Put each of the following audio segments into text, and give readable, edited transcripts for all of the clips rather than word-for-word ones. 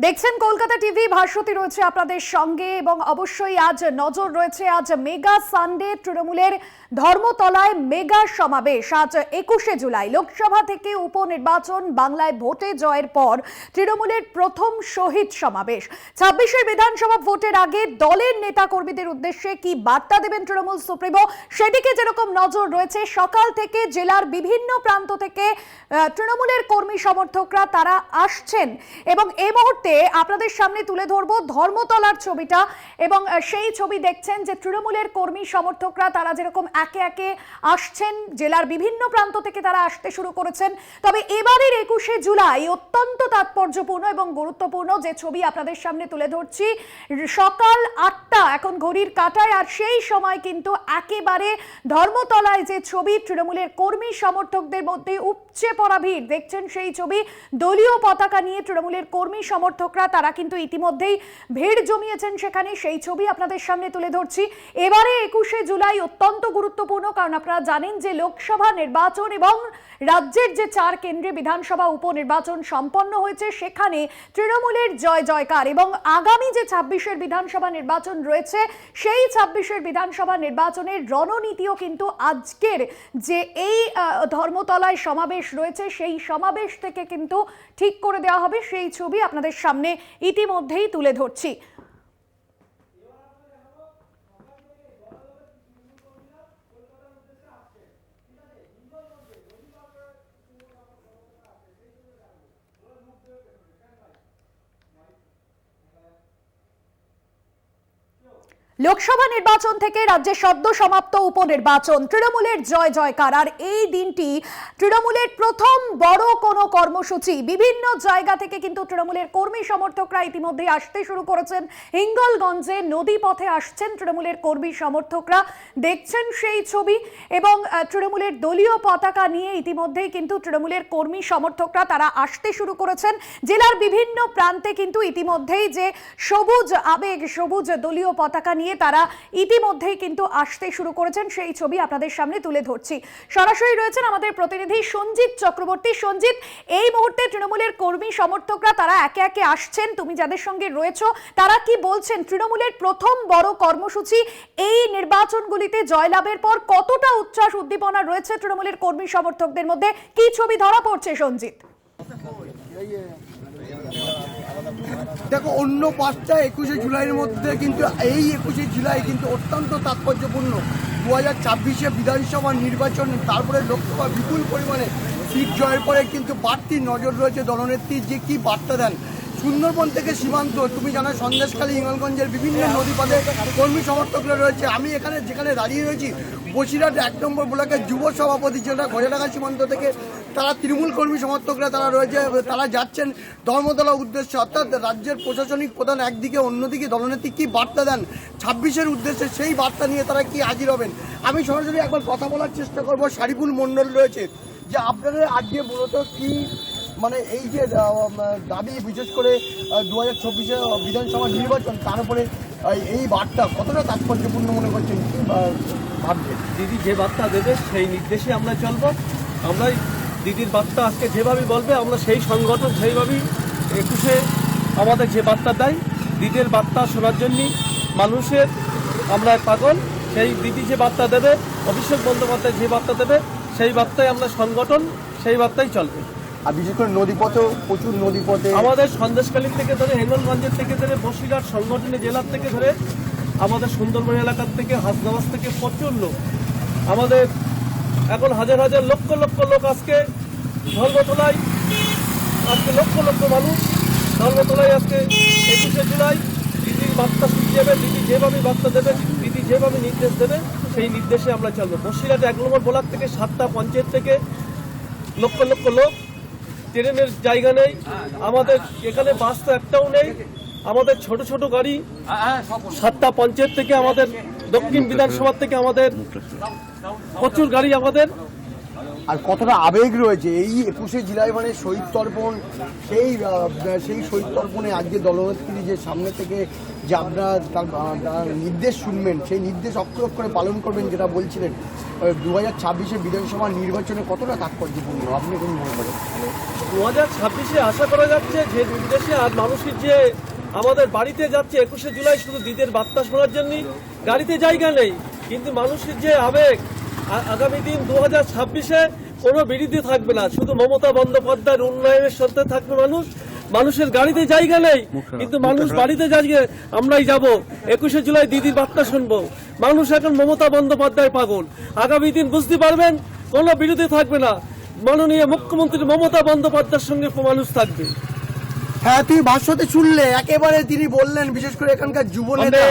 দেখছেন কলকাতা টিভি, ভাস্বতী রয়েছে আপনাদের সঙ্গে এবং অবশ্যই আজ নজর রয়েছে আজ মেগা সানডে তৃণমূলের ধর্মতলায় মেগা সমাবেশ। আজ 21শে জুলাই লোকসভা থেকে উপনির্বাচন, বাংলায় ভোটে জয়ের পর তৃণমূলের প্রথম শহীদ সমাবেশ। 26এর বিধানসভা ভোটের আগে দলের নেতা কর্মীদের উদ্দেশ্যে কি বার্তা দেবেন তৃণমূল সুপ্রিমো, সেদিকে যেরকম নজর রয়েছে, সকাল থেকে জেলার বিভিন্ন প্রান্ত থেকে তৃণমূলের কর্মী সমর্থকরা তারা আসছেন এবং এই মুহূর্তে আপনাদের সামনে তুলে ধরবো ধর্মতলার ছবিটা। এবং সেই ছবি দেখছেন যে তৃণমূলের কর্মী সমর্থকরা তারা যেরকম একে একে আসছেন, জেলার বিভিন্ন প্রান্ত থেকে তারা আসতে শুরু করেছেন। তবে এবারের 21শে জুলাই অত্যন্ত তাৎপর্যপূর্ণ এবং গুরুত্বপূর্ণ যে ছবি আপনাদের সামনে তুলে ধরছি। সকাল 8টা এখন ঘড়ির কাঁটায়, আর সেই সময় কিন্তু একেবারে ধর্মতলায় যে ছবি, তৃণমূলের কর্মী সমর্থকদের মধ্যে উপচে পড়া ভিড় দেখছেন সেই ছবি। দলীয় পতাকা নিয়ে তৃণমূলের কর্মী সমর্থকরা তারা কিন্তু ইতিমধ্যেই ভিড় জমিয়েছেন সেখানে, সেই ছবি আপনাদের সামনে তুলে ধরছি। এবারে 21শে জুলাই অত্যন্ত গুরুত্বপূর্ণ, কারণ আপনারা জানেন যে লোকসভা নির্বাচন এবং রাজ্যের যে 4 কেন্দ্রে বিধানসভা উপনির্বাচন সম্পন্ন হয়েছে সেখানে তৃণমূলের জয় জয়কার। এবং আগামী যে 26এর বিধানসভা নির্বাচন রয়েছে সেই 26এর বিধানসভা নির্বাচনের রণনীতিও কিন্তু আজকের যে এই ধর্মতলায় সমাবেশ রয়েছে সেই সমাবেশ থেকে কিন্তু ঠিক করে দেওয়া হবে। সেই ছবি আপনাদের সামনে ইতিমধ্যেই তুলে ধরছি। লোকসভা নির্বাচন থেকে রাজ্যে সদ্য সমাপ্ত উপনির্বাচন, তৃণমূলের জয় জয়কার। আর এই দিনটি তৃণমূলের প্রথম বড় কোনো কর্মসূচি। বিভিন্ন জায়গা থেকে কিন্তু তৃণমূলের কর্মী সমর্থকরা ইতিমধ্যে আসতে শুরু করেছেন। হিঙ্গলগঞ্জে নদী পথে আসছেন তৃণমূলের কর্মী সমর্থকরা, দেখছেন সেই ছবি। এবং তৃণমূলের দলীয় পতাকা নিয়ে ইতিমধ্যেই কিন্তু তৃণমূলের কর্মী সমর্থকরা তারা আসতে শুরু করেছেন। জেলার বিভিন্ন প্রান্তে কিন্তু ইতিমধ্যেই যে সবুজ আবেগ, সবুজ দলীয় পতাকা নিয়ে তারা ইতিমধ্যেই কিন্তু আসতে শুরু করেছেন, সেই ছবি আপনাদের সামনে তুলে ধরছি। সরাসরি রয়েছেন আমাদের প্রতিনিধি সঞ্জিত চক্রবর্তী। সঞ্জিত, এই মুহূর্তে তৃণমূলের কর্মী সমর্থকরা তারা একে একে আসছেন, তুমি যাদের সঙ্গে রয়েছো তারা কি বলছেন? তৃণমূলের প্রথম বড় কর্মসূচি, এই নির্বাচনগুলিতে জয়লাভের পর কতটা উচ্ছ্বাস উদ্দীপনা রয়েছে তৃণমূলের কর্মী সমর্থকদের মধ্যে, কি ছবি ধরা পড়ছে সঞ্জিত? দেখো, অন্য 5টা 21শে জুলাইয়ের মধ্যে কিন্তু এই 21শে জুলাই কিন্তু অত্যন্ত তাৎপর্যপূর্ণ। 2026-এ বিধানসভা নির্বাচন, তারপরে লোকসভা বিপুল পরিমাণে সিট জয়ের পরে কিন্তু বাড়তি নজর রয়েছে দলনেত্রী যে কি বার্তা দেন। সুন্দরবন থেকে সীমান্ত, তুমি জানো সন্দেশখালী, হিঙ্গলগঞ্জের বিভিন্ন নদীপথে কর্মী সমর্থকরা রয়েছে। আমি এখানে যেখানে দাঁড়িয়ে রয়েছি বসিরহাট 1 নম্বর ব্লকের যুব সভাপতি যেটা ঘোড়াডাঙ্গা সীমান্ত থেকে তারা তৃণমূল কর্মী সমর্থকরা তারা রয়েছে, তারা যাচ্ছেন ধর্মতলা উদ্দেশ্যে। অর্থাৎ রাজ্যের প্রশাসনিক প্রধান একদিকে, অন্যদিকে দলনেত্রী কি বার্তা দেন 26-এর উদ্দেশ্যে, সেই বার্তা নিয়ে তারা কি হাজির হবেন। আমি সরাসরি একবার কথা বলার চেষ্টা করব। শারিফুল মণ্ডল রয়েছে, যে আপনাদের আজকে মূলত কি মানে এই যে দাবি, বিশেষ করে 2024-এ বিধানসভা নির্বাচন, তার উপরে এই বার্তা কতটা তাৎপর্যপূর্ণ মনে করছেন, ভাবছেন? দিদি যে বার্তা দেবে সেই নির্দেশে আমরা চলবো। আমরা দিদির বার্তা আজকে যেভাবে বলবে আমরা সেই সংগঠন সেইভাবেই 21শে আমাদের যে বার্তা দেয়, দিদির বার্তা শোনার জন্যই মানুষের আমরা পাগল। সেই দিদি যে বার্তা দেবে, অভিষেক বন্দ্যোপাধ্যায় যে বার্তা দেবে সেই বার্তায় আমরা সংগঠন, সেই বার্তাই চলবে। আর বিশেষ করে নদীপথেও প্রচুর নদীপথে আমাদের সন্দেশখালী থেকে ধরে, হিঙ্গলগঞ্জের থেকে ধরে, বসিরহাট সংগঠনের জেলার থেকে ধরে, আমাদের সুন্দরবন এলাকার থেকে, হাসনাবাদ থেকে প্রচুর লোক, আমাদের এখন হাজার হাজার লক্ষ লক্ষ লোক আজকে ধর্মতলায়, আজকে লক্ষ লক্ষ মানুষ ধর্মতলায় আজকে 21শে জুলাই দিদির বার্তা শুনতে যাবে। দিদি যেভাবে বার্তা দেবে, দিদি যেভাবে নির্দেশ দেবে সেই নির্দেশে আমরা চলবো। বসিরহাট 1 নম্বর ব্লক থেকে 7টা পঞ্চায়েত থেকে লক্ষ লক্ষ লোক, ট্রেনের জায়গা নেই, আমাদের এখানে বাস তো একটাও নেই, আমাদের ছোট ছোট গাড়ি 7টা পঞ্চায়েত থেকে, আমাদের দক্ষিণ বিধানসভা থেকে আমাদের প্রচুর গাড়ি আমাদের আর কতটা আবেগ রয়েছে এই 21শে জুলাই মানে শহীদ তর্পণ, সেই শহীদ তর্পণে আজকে দলনেত্রী যে সামনে থেকে যে আপনারা তার নির্দেশ শুনবেন, সেই নির্দেশ অক্ষরে অক্ষরে পালন করবেন যেটা বলছিলেন, 2026-এ বিধানসভা নির্বাচনে কতটা তাৎপর্যপূর্ণ আপনি কোন মনে করেন? 2026-এ আশা করা যাচ্ছে যে নির্দেশে আর মানুষের যে আমাদের বাড়িতে যাচ্ছে 21শে জুলাই শুধু দিদের বার্তা শোনার জন্যই, গাড়িতে জায়গা নেই, কিন্তু মানুষের যে আবেগ আগামী দিন 2026-এ কোনো বিরোধী থাকবে না, শুধু মমতা বন্দ্যোপাধ্যায়ের উন্নয়নের সাথে থাকবে মানুষ। মানুষের গাড়িতে জায়গা নেই, কিন্তু মানুষ বাড়িতে জায়গা, আমরাই যাব 21শে জুলাই দিদির বার্তা শুনবো। মানুষ এখন মমতা বন্দ্যোপাধ্যায় পাগল, আগামী দিন বুঝতে পারবেন কোনো বিরোধী থাকবে না, মাননীয় মুখ্যমন্ত্রী মমতা বন্দ্যোপাধ্যায়ের সঙ্গে মানুষ থাকবে। হ্যাঁ, তুমি ভাষ্যতে শুনলে একেবারে তিনি বললেন, বিশেষ করে এখানকার যুব নেতা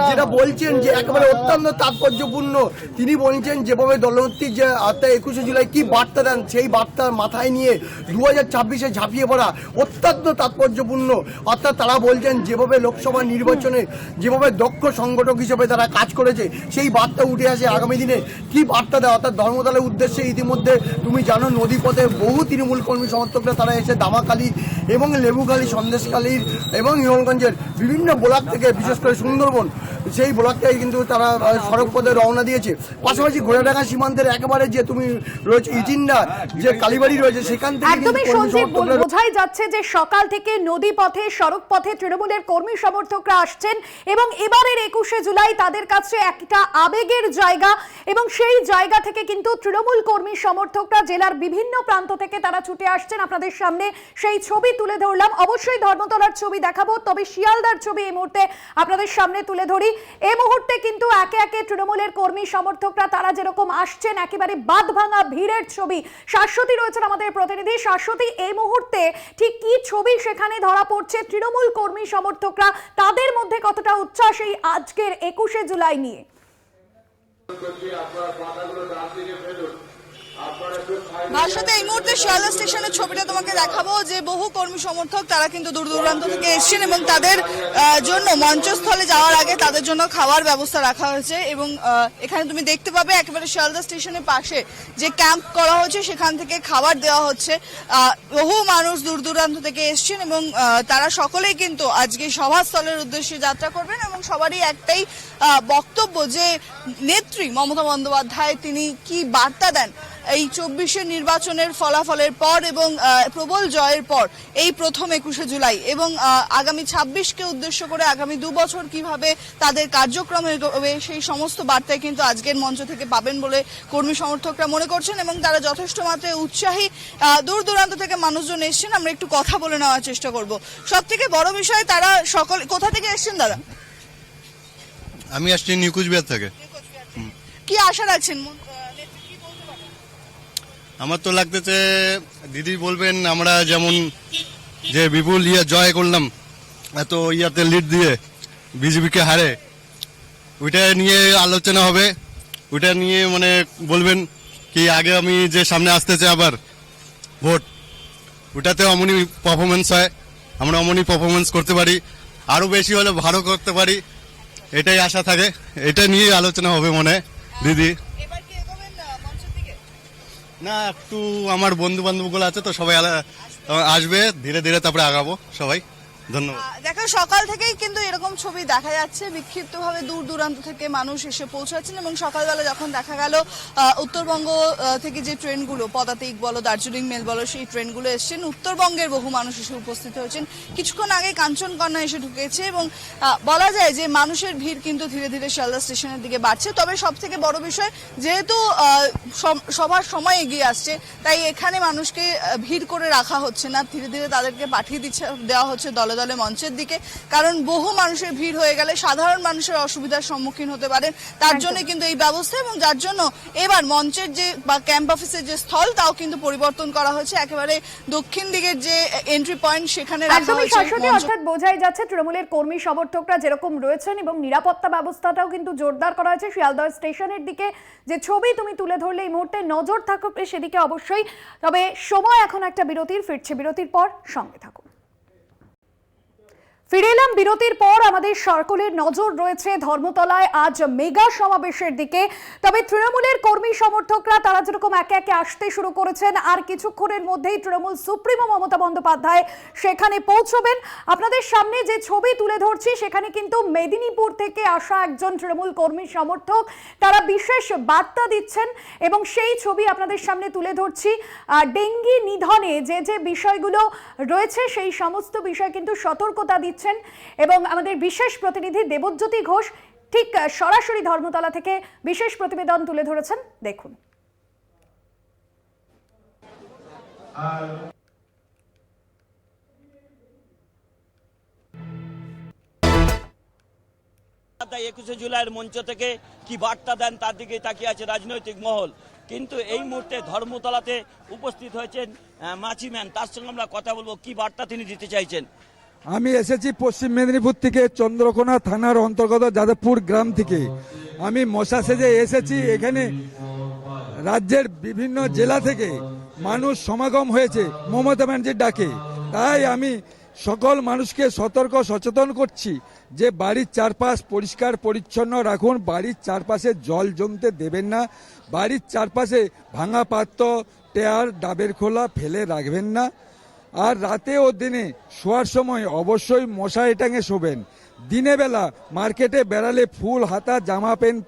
যেটা বলছেন যে একেবারে অত্যন্ত তাৎপর্যপূর্ণ। তিনি বলছেন যেভাবে দলনেত্রী যে 21শে জুলাই কি বার্তা দেন, সেই বার্তার মাথায় নিয়ে 2026-এ ঝাঁপিয়ে পড়া অত্যন্ত তাৎপর্যপূর্ণ। অর্থাৎ তারা বলছেন যেভাবে লোকসভা নির্বাচনে যেভাবে দক্ষ সংগঠক হিসেবে তারা কাজ করেছে, সেই বার্তা উঠে আসে আগামী দিনে কি বার্তা দেয়। অর্থাৎ ধর্মতলার উদ্দেশ্যে ইতিমধ্যে তুমি জানো নদীপথে বহু তৃণমূল কর্মী সমর্থকরা তারা এসে দামাকালী এবং লেবুখালী, সন্দেশখালীর এবং হিরণগঞ্জের বিভিন্ন ব্লক থেকে, বিশেষ করে সুন্দরবন সেই ব্লক থেকে কিন্তু তারা সড়ক পথে রওনা দিয়েছে। পাশাপাশি ঘোড়াডাঙ্গা সীমান্তের একেবারে যে তুমি রয়েছে ইটিন্ডা যে কালীবাড়ি রয়েছে সেখান থেকে একদমই সঞ্জীব, বোঝাই যাচ্ছে যে সকাল থেকে নদী পথে, সড়ক পথে তৃণমূলের কর্মী সমর্থকরা আসছেন এবং এবারের 21শে জুলাই তাদের কাছে একটা আবেগের জায়গা এবং সেই জায়গা থেকে কিন্তু তৃণমূল কর্মী সমর্থকরা জেলার বিভিন্ন প্রান্ত থেকে তারা ছুটে আসছেন। আপনাদের সামনে সেই ছবি তুলে ধরলাম, অবশ্যই ধর্মতলার ছবি দেখাবো, তবে শিয়ালদার ছবি এই মুহূর্তে আপনাদের সামনে তুলে ধরি। এই মুহূর্তে কিন্তু একে একে তৃণমূলের কর্মী সমর্থকরা তারা যেরকম আসছেন, একেবারে বাঁধ ভাঙা ভিড়ের ছবি। শাশ্বতী রয়েছেন আমাদের প্রতিনিধি। শাশ্বতী, এই মুহূর্তে ঠিক কি ছবি সেখানে ধরা পড়ছে? তৃণমূল কর্মী সমর্থকরা তাদের মধ্যে কতটা উচ্ছ্বাস এই আজকের 21শে জুলাই নিয়ে? ভাষাতে এই মুহূর্তে শিয়ালদা স্টেশনের ছবিটা তোমাকে দেখাবো, যে বহু কর্মী সমর্থক তারা কিন্তু দূর দূরান্ত থেকে এসেছেন এবং তাদের জন্য মঞ্চস্থলে যাওয়ার আগে তাদের জন্য খাওয়ার ব্যবস্থা রাখা হয়েছে। এবং এখানে তুমি দেখতে পাবে একেবারে শিয়ালদা স্টেশনের পাশে যে ক্যাম্প করা হচ্ছে সেখান থেকে খাবার দেওয়া হচ্ছে। বহু মানুষ দূর দূরান্ত থেকে এসেছেন এবং তারা সকলেই কিন্তু আজকে সভাস্থলের উদ্দেশ্যে যাত্রা করবেন এবং সবারই একটাই বক্তব্য যে নেত্রী মমতা বন্দ্যোপাধ্যায় তিনি কি বার্তা দেন এই 24-এর নির্বাচনের ফলাফলের পর এবং প্রবল জয়ের পর এই প্রথম 21শে জুলাই এবং আগামী 26কে উদ্দেশ্য করে আগামী 2 বছর কিভাবে তাদের কার্যক্রম হবে সেই সমস্ত বার্তায় কিন্তু আজকের মঞ্চ থেকে পাবেন বলে কর্মী সমর্থকরা মনে করছেন এবং তারা যথেষ্ট মাত্রায় উৎসাহী। দূর দূরান্ত থেকে মানুষজন এসেছেন, আমরা একটু কথা বলে নেওয়ার চেষ্টা করব। সব থেকে বড় বিষয় তারা সকল কোথা থেকে এসেছেন দাদা? আমি আসছি নিউ কুচবিহার থেকে। কি আশা রাখছেন? আমার তো লাগতেছে দিদি বলবেন আমরা যেমন যে বিপুল জয় করলাম এত লিড দিয়ে বিজেপিকে হারে, ওইটা নিয়ে আলোচনা হবে, ওইটা নিয়ে মানে বলবেন কি আগে আমি যে সামনে আসতেছে আবার ভোট, ওটাতে অমনি পারফরমেন্স হয়, আমরা অমনি পারফরমেন্স করতে পারি, আরো বেশি হলে ভালো করতে পারি, এটাই আশা থাকে। এটা নিয়ে আলোচনা হবে মনে দিদি। না, একটু আমার বন্ধু বান্ধব গুলো আছে তো সবাই আসবে, ধীরে ধীরে তারপরে আগাবো সবাই। ধন্যবাদ। দেখো সকাল থেকেই কিন্তু এরকম ছবি দেখা যাচ্ছে, বিক্ষিপ্তভাবে দূর দূরান্ত থেকে মানুষ এসে পৌঁছাচ্ছেন এবং সকালবেলা যখন দেখা গেল উত্তরবঙ্গ থেকে যে ট্রেনগুলো পদাতিক বলো, দার্জিলিং মেল বলো, সেই ট্রেনগুলো এসছেন, উত্তরবঙ্গের বহু মানুষ এসে উপস্থিত হয়েছেন। কিছুক্ষণ আগে কাঞ্চনকন্যা এসে ঢুকেছে এবং বলা যায় যে মানুষের ভিড় কিন্তু ধীরে ধীরে শিয়ালদা স্টেশনের দিকে বাড়ছে। তবে সব থেকে বড় বিষয় যেহেতু সবার সময় এগিয়ে আসছে, তাই এখানে মানুষকে ভিড় করে রাখা হচ্ছে না, ধীরে ধীরে তাদেরকে পাঠিয়ে দেওয়া হচ্ছে দলে দলে মঞ্চের দিকে, কারণ বহু মানুষের ভিড় হয়ে গেলে সাধারণ মানুষের অসুবিধার সম্মুখীন হতে পারেন, তার জন্য কিন্তু এই ব্যবস্থা। এবং যার জন্য এবার মঞ্চের যে বা ক্যাম্প অফিসের যে স্থল তাও কিন্তু পরিবর্তন করা হয়েছে, একেবারে দক্ষিণ দিকের যে এন্ট্রি পয়েন্ট সেখানে রাখা হয়েছে। অর্থাৎ বোঝাই যাচ্ছে তৃণমূলের কর্মী সমর্থকরা যেরকম রয়েছেন এবং নিরাপত্তা ব্যবস্থাটাও কিন্তু জোরদার করা হয়েছে। শিয়ালদহ স্টেশনের দিকে যে ছবি তুমি তুলে ধরলে এই মুহূর্তে নজর থাকবে সেদিকে অবশ্যই। তবে সময় এখন একটা বিরতির, ফিরছে বিরতির পর, সঙ্গে থাকুন। ফিরে এলাম বিরতির পর। আমাদের সকলের নজর রয়েছে ধর্মতলায় আজ মেগা সমাবেশের দিকে। তবে তৃণমূলের কর্মী সমর্থকরা তারা যেরকম একে একে আসতে শুরু করেছেন, আর কিছুক্ষণের মধ্যেই তৃণমূল সুপ্রিমো মমতা বন্দ্যোপাধ্যায় সেখানে পৌঁছবেন। আপনাদের সামনে যে ছবি তুলে ধরছি সেখানে কিন্তু মেদিনীপুর থেকে আসা একজন তৃণমূল কর্মী সমর্থক তারা বিশেষ বার্তা দিচ্ছেন এবং সেই ছবি আপনাদের সামনে তুলে ধরছি। ডেঙ্গি নিধনে যে যে বিষয়গুলো রয়েছে সেই সমস্ত বিষয় কিন্তু সতর্কতা দিচ্ছেন এবং আমাদের বিশেষ প্রতিনিধি দেবজ্যোতি ঘোষ ঠিক সরাসরি ধর্মতলা থেকে বিশেষ প্রতিবেদন তুলে ধরেছেন। দেখুন। তাই 21শে জুলাইয়ের মঞ্চ থেকে কি বার্তা দেন তার দিকে তাকিয়ে আছে রাজনৈতিক মহল। কিন্তু এই মুহূর্তে ধর্মতলাতে উপস্থিত হয়েছেন মাছিম্যান, তার সঙ্গে আমরা কথা বলবো কি বার্তা তিনি দিতে চাইছেন। আমি এসেছি পশ্চিম মেদিনীপুর থেকে, চন্দ্রকোনা থানার অন্তর্গত যাদবপুর গ্রাম থেকে। আমি মশা সেজে এসেছি। এখানে রাজ্যের বিভিন্ন জেলা থেকে মানুষ সমাগম হয়েছে মমতা ব্যানার্জির ডাকে। তাই আমি সকল মানুষকে সতর্ক সচেতন করছি যে বাড়ির চারপাশ পরিষ্কার পরিচ্ছন্ন রাখুন, বাড়ির চারপাশে জল জমতে দেবেন না, বাড়ির চারপাশে ভাঙা পাত্র, টায়ার, ডাবের খোলা ফেলে রাখবেন না। আর রাতে ও দিনে শোয়ার সময় অবশ্যই মশারি টাঙে শোবেন। দিনে বেলা মার্কেটে বেড়ালে ফুল হাতা জামা প্যান্ট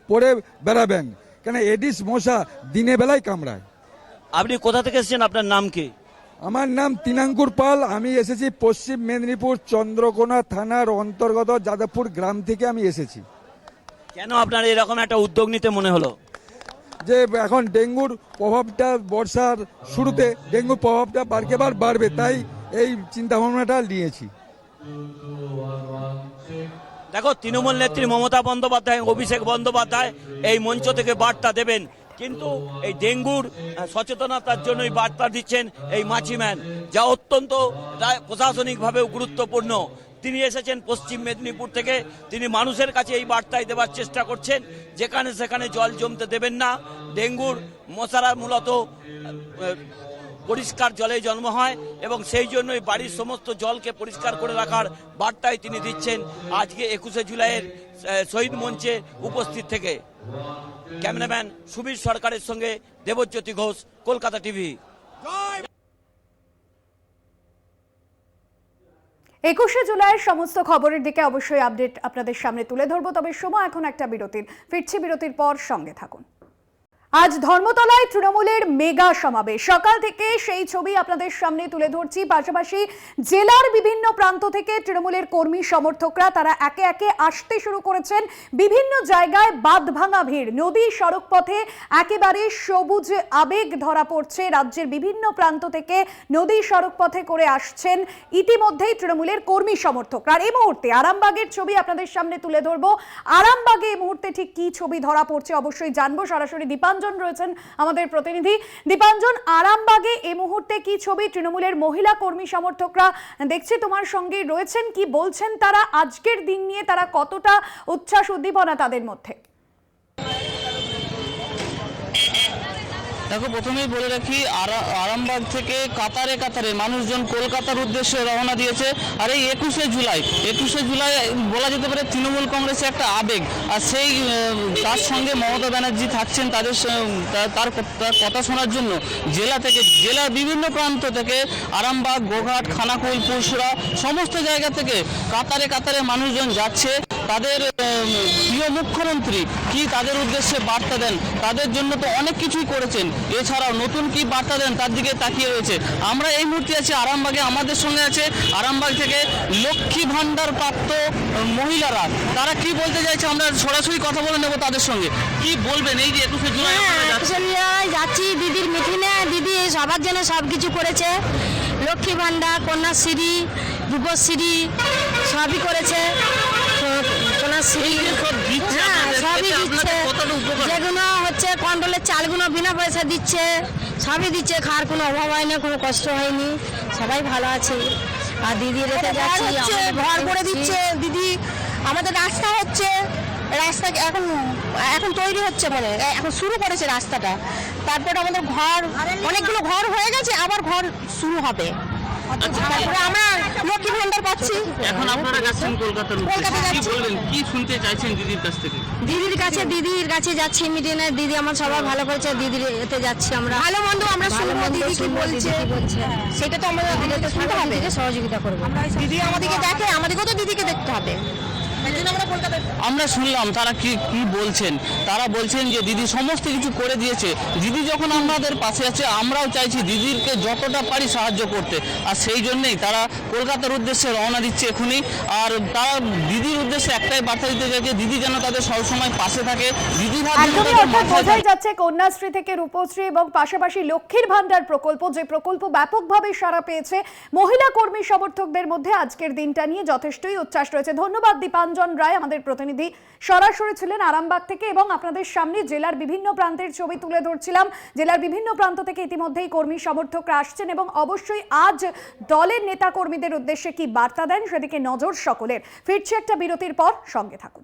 পরে বেড়াবেন, কেন এডিস মশা দিনে বেলায় কামড়ায়। আপনি কোথা থেকে এসেছেন, আপনার নাম কি? আমার নাম তিনাঙ্কুর পাল। আমি এসেছি পশ্চিম মেদিনীপুর চন্দ্রকোনা থানার অন্তর্গত যাদবপুর গ্রাম থেকে আমি এসেছি। কেন আপনার এরকম একটা উদ্যোগ নিতে মনে হলো? যে এখন ডেঙ্গুর প্রভাবটা বর্ষার শুরুতে ডেঙ্গুর প্রভাবটা বারবার বাড়বে, তাই এই চিন্তা ভাবনাটা নিয়েছি। দেখো, তৃণমূল নেত্রী মমতা বন্দ্যোপাধ্যায়, অভিষেক বন্দ্যোপাধ্যায় এই মঞ্চ থেকে বার্তা দেবেন, কিন্তু এই ডেঙ্গুর সচেতনতার জন্যই বার্তা দিচ্ছেন এই মাছিম্যান, যা অত্যন্ত প্রশাসনিকভাবেও গুরুত্বপূর্ণ। তিনি এসেছেন পশ্চিম মেদিনীপুর থেকে, তিনি মানুষের কাছে এই বার্তাই দেওয়ার চেষ্টা করছেন যেখানে সেখানে জল জমতে দেবেন না। ডেঙ্গুর মশারা মূলত পরিষ্কার জলে জন্ম হয় এবং সেই জন্যই বাড়ির সমস্ত জলকে পরিষ্কার করে রাখার বার্তাই তিনি দিচ্ছেন আজকে 21শে জুলাইয়ের শহীদ মঞ্চে উপস্থিত থেকে। ক্যামেরাম্যান সুবীর সরকারের সঙ্গে দেবজ্যোতি ঘোষ, কলকাতা টিভি। 21শে জুলাইয়ের সমস্ত খবরের দিকে অবশ্যই আপডেট আপনাদের সামনে তুলে ধরবো। তবে সময় এখন একটা বিরতির। ফিরছি বিরতির পর, সঙ্গে থাকুন। আজ ধর্মতলায় তৃণমূলের মেগা সমাবেশ। সকাল থেকে সেই ছবি আপনাদের সামনে তুলে ধরছি। পাশাপাশি জেলার বিভিন্ন প্রান্ত থেকে তৃণমূলের কর্মী সমর্থকরা তারা একে একে আসতে শুরু করেছেন। বিভিন্ন জায়গায় বাঁধভাঙা ভিড়, নদী সড়ক পথে একেবারে সবুজ আবেগ ধরা পড়ছে। রাজ্যের বিভিন্ন প্রান্ত থেকে নদী সড়ক পথে করে আসছেন ইতিমধ্যেই তৃণমূলের কর্মী সমর্থকরা। আর এই মুহূর্তে আরামবাগের ছবি আপনাদের সামনে তুলে ধরবো। আরামবাগে এই মুহূর্তে ঠিক কি ছবি ধরা পড়ছে অবশ্যই জানবো। সরাসরি দীপাঞ্জন রয়েছেন আমাদের প্রতিনিধি। দীপাঞ্জন, আরামবাগে এই মুহূর্তে কি ছবি? তৃণমূলের মহিলা কর্মী সমর্থকরা দেখছি তোমার সঙ্গে রয়েছেন, কি বলছেন তারা আজকের দিন নিয়ে? তারা কতটা উচ্ছ্বাস উদ্দীপনা তাদের মধ্যে? দেখো, প্রথমেই বলে রাখি, আরামবাগ থেকে কাতারে কাতারে মানুষজন কলকাতার উদ্দেশ্যে রওনা দিয়েছে। আর এই 21শে জুলাই বলা যেতে পারে তৃণমূল কংগ্রেসের একটা আবেগ। আর সেই তার সঙ্গে মমতা ব্যানার্জি থাকছেন তার কথা শোনার জন্য জেলার বিভিন্ন প্রান্ত থেকে আরামবাগ, গোঘাট, খানাকুল, পুরসুরা সমস্ত জায়গা থেকে কাতারে কাতারে মানুষজন যাচ্ছে। তাদের প্রিয় মুখ্যমন্ত্রী কি তাদের উদ্দেশ্যে বার্তা দেন, তাদের জন্য তো অনেক কিছুই করেছেন, এছাড়াও নতুন কি বার্তা দেন তার দিকে তাকিয়ে রয়েছে। আমরা এই মুহূর্তে আছি আরামবাগে, আমাদের সঙ্গে আছে আরামবাগ থেকে লক্ষ্মী ভান্ডার প্রাপ্ত মহিলারা। তারা কি বলতে চাইছে আমরা সরাসরি কথা বলে নেব তাদের সঙ্গে। কি বলবেন এই যে 21শে জুলাই যাচ্ছি দিদির মিটিংয়ে? দিদি সবার জন্য সব কিছু করেছে, লক্ষ্মী ভান্ডার, কন্যাশ্রী, রূপশ্রী সবই করেছে। সবই দিচ্ছে, যেগুলো হচ্ছে কন্ট্রোলের চালগুলো বিনা পয়সা দিচ্ছে, সবই দিচ্ছে। খাওয়ার কোনো অভাব হয়নি, কোনো কষ্ট হয়নি, সবাই ভালো আছে। আর দিদি রেখে যাচ্ছি, ঘর করে দিচ্ছে দিদি। আমাদের রাস্তা হচ্ছে, রাস্তা এখন তৈরি হচ্ছে, মানে এখন শুরু করেছে রাস্তাটা। তারপরে আমাদের ঘর, অনেকগুলো ঘর হয়ে গেছে, আবার ঘর শুরু হবে। তারপরে আমরা লক্ষ্মী ভান্ডার পাচ্ছি। এখন আপনারা যাচ্ছেন কলকাতার কলকাতা উদ্দেশ্যে, কি যাচ্ছি। বলবেন, কি শুনতে চাইছেন দিদির কাছ থেকে? দিদির কাছে যাচ্ছি মিটিংয়ে, দিদি আমার সবাই ভালো করেছে, দিদির এতে যাচ্ছি আমরা, ভালো মন্দ আমরা শুনবো দিদি কি বলছে, সেটা তো আমরা শুনতে হবে, সহযোগিতা করবো। দিদি আমাদেরকে দেখে, আমাদেরকেও তো দিদিকে দেখতে হবে। আমরা শুনলাম তারা কি কি বলছেন। তারা বলছেন যে দিদি সমস্ত কিছু করে দিয়েছে, দিদি যখন আমাদের পাশে আছে আমরাও চাইছি দিদিরকে যতটা পারি সাহায্য করতে, আর সেই জন্যই তারা কলকাতার উদ্দেশ্যে রওনা দিচ্ছে এখনই। আর তারা দিদির উদ্দেশ্যে একটাই বার্তা দিতে চাইছে, দিদি যেন তাদের সবসময় পাশে থাকে, দিদি একদমই, অর্থাৎ বোঝাই যাচ্ছে কন্যাশ্রী থেকে রূপশ্রী এবং পাশাপাশি লক্ষ্মীর ভান্ডার প্রকল্প, যে প্রকল্প ব্যাপকভাবে সাড়া পেয়েছে মহিলা কর্মী সমর্থকদের মধ্যে, আজকের দিনটা নিয়ে যথেষ্টই উচ্ছ্বাস রয়েছে। ধন্যবাদ দীপাঞ্জন রায়, আমাদের প্রতিনিধি সরাসরি ছিলেন আরামবাগ থেকে, এবং আপনাদের সামনে জেলার বিভিন্ন প্রান্তের ছবি তুলে ধরছিলাম। জেলার বিভিন্ন প্রান্ত থেকে ইতিমধ্যেই কর্মী সমর্থকরা আসছেন, এবং অবশ্যই আজ দলের নেতা কর্মীদের উদ্দেশ্যে কি বার্তা দেন সেদিকে নজর সকলের। ফিরছে একটা বিরতির পর, সঙ্গে থাকুন।